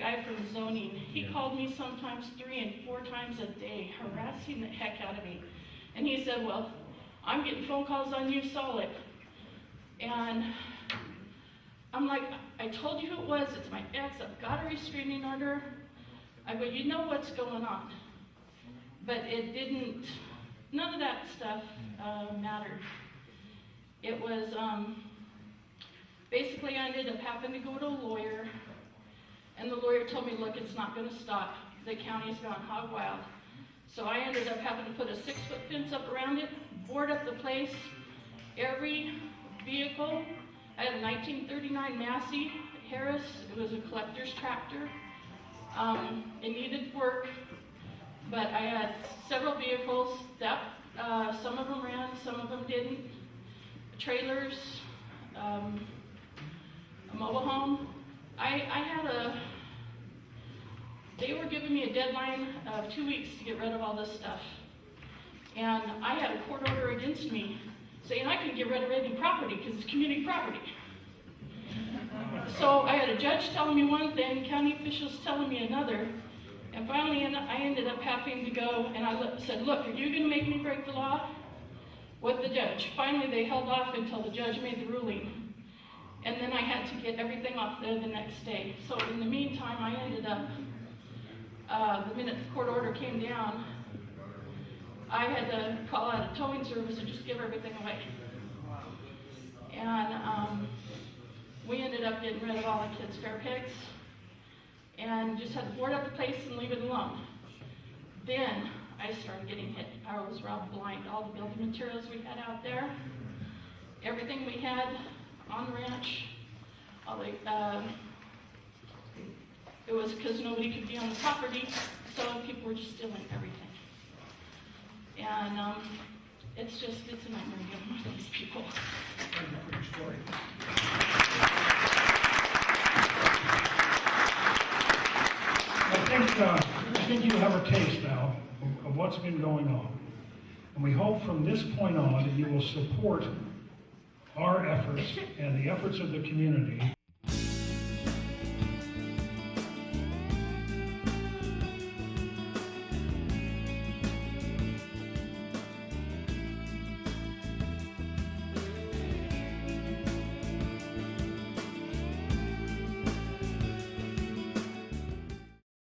guy from zoning. He called me sometimes 3 and 4 times a day, harassing the heck out of me. And he said, well, I'm getting phone calls on you, Solid. And I'm like, I told you who it was, it's my ex, I've got a restraining order. I go, you know what's going on. But it didn't, none of that stuff mattered. It was, basically I ended up having to go to a lawyer, and the lawyer told me, look, it's not going to stop. The county's gone hog wild. So I ended up having to put a 6-foot fence up around it, board up the place. Every vehicle, I had a 1939 Massey Harris. It was a collector's tractor. It needed work, but I had several vehicles that some of them ran, some of them didn't. Trailers, a mobile home. They were giving me a deadline of 2 weeks to get rid of all this stuff. And I had a court order against me saying I couldn't get rid of any property because it's community property. So I had a judge telling me one thing, county officials telling me another, and finally I ended up having to go, and I said, look, are you going to make me break the law? With the judge. Finally they held off until the judge made the ruling. And then I had to get everything off there the next day. So in the meantime, I ended up, the minute the court order came down, I had to call out a towing service and just give everything away. And we ended up getting rid of all the kids' fair pigs and just had to board up the place and leave it alone. Then I started getting hit. I was robbed blind. All the building materials we had out there, everything we had on the ranch, all the, it was because nobody could be on the property, so people were just stealing everything. And it's a nightmare dealing with these people. Thank you for your story. I think you have a taste now of what's been going on. And we hope from this point on that you will support our efforts and the efforts of the community